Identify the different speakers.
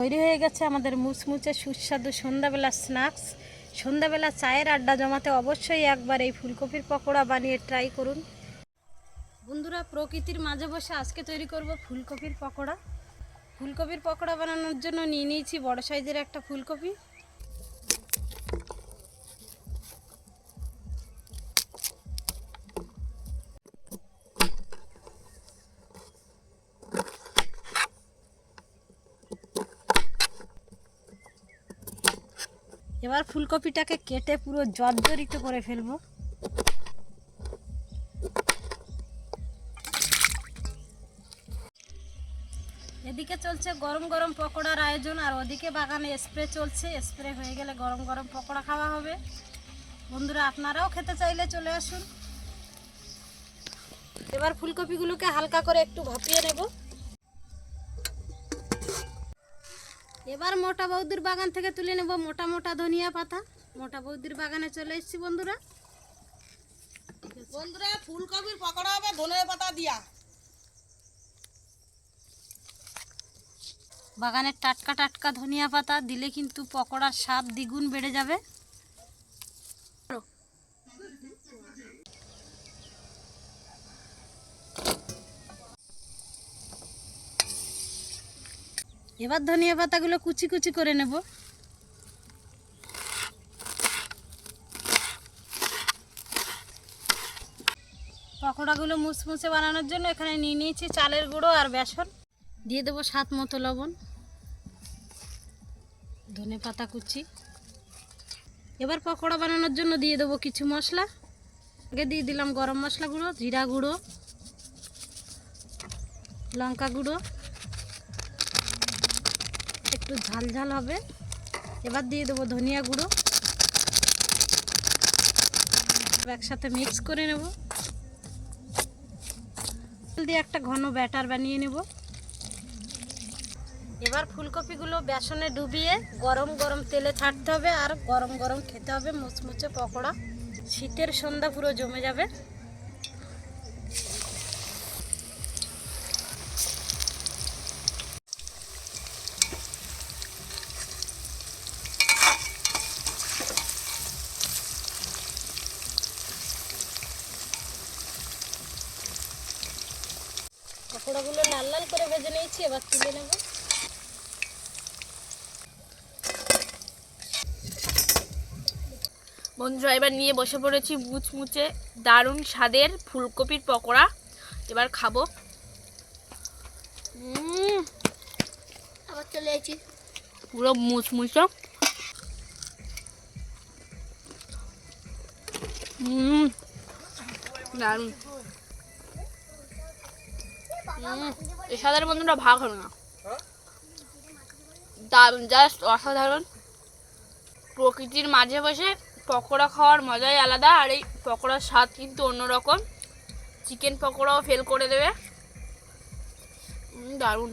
Speaker 1: তৈরি হয়ে গেছে আমাদের মুচমুচে সুস্বাদু সন্ধ্যাবেলা স্ন্যাক্স। সন্ধ্যাবেলা চায়ের আড্ডা জমাতে অবশ্যই একবার এই ফুলকপির পকোড়া বানিয়ে ট্রাই করুন বন্ধুরা। প্রকৃতির মাঝে বসে আজকে তৈরি করব ফুলকপির পকোড়া। ফুলকপির পকোড়া বানানোর জন্য নিয়ে নিয়েছি বড় সাইজের একটা ফুলকপি। এবার ফুলকপিটাকে কেটে পুরো জর্জরিত করে ফেলবো। এদিকে চলছে গরম গরম পকোড়ার আয়োজন, আর ওদিকে বাগানে স্প্রে চলছে। স্প্রে হয়ে গেলে গরম গরম পকোড়া খাওয়া হবে। বন্ধুরা আপনারাও খেতে চাইলে চলে আসুন। এবার ফুলকপিগুলোকে হালকা করে একটু ভাপিয়ে নেব। এবার মোটা বৌদির বাগান থেকে তুলে নেব মোটা মোটা ধনিয়া পাতা। মোটা বৌদির বাগানে চলে এসেছি বন্ধুরা।
Speaker 2: ফুলকপির পকোড়া হবে ধনিয়া পাতা দিয়া।
Speaker 1: বাগানের টাটকা টাটকা ধনিয়া পাতা দিলে কিন্তু পকোড়ার স্বাদ দ্বিগুণ বেড়ে যাবে। এবার ধনিয়া পাতাগুলো কুচি কুচি করে নেব। পকোড়াগুলো মুচমুচে বানানোর জন্য এখানে নিয়ে নিয়েছি চালের গুঁড়ো আর বেসন। দিয়ে দেবো স্বাদ মতো লবণ, ধনে পাতা কুচি। এবার পকোড়া বানানোর জন্য দিয়ে দেবো কিছু মশলা। আগে দিয়ে দিলাম গরম মশলা গুঁড়ো, জিরা গুঁড়ো, লঙ্কা গুঁড়ো, একটু ঝাল ঝাল হবে। এবার দিয়ে দেবো ধনিয়া গুঁড়ো, একসাথে মিক্স করে নেব। দিয়ে একটা ঘন ব্যাটার বানিয়ে নেব। এবার ফুলকপিগুলো বেসনে ডুবিয়ে গরম গরম তেলে ছাড়তে হবে, আর গরম গরম খেতে হবে মুচমুচে পকোড়া। শীতের সন্ধ্যা পুরো জমে যাবে। পকোড়াগুলো লাল লাল করে ভেজে নিয়েছি, এবার তুলে নেব।
Speaker 3: বন্ধুরা এবার নিয়ে বসে পড়েছি মুচমুচে দারুণ স্বাদের ফুলকপির পকোড়া। এবার খাবো।
Speaker 2: আবার চলে এসেছি
Speaker 3: পুরো মুচমুচে। দারুণ। এর সাথে বন্ধুরা ভাগ হলো না, দারুণ, জাস্ট অসাধারণ। প্রকৃতির মাঝে বসে পকোড়া খাওয়ার মজাই আলাদা, আর এই পকোড়ার স্বাদ কিন্তু অন্যরকম। চিকেন পকোড়াও ফেল করে দেবে। দারুণ।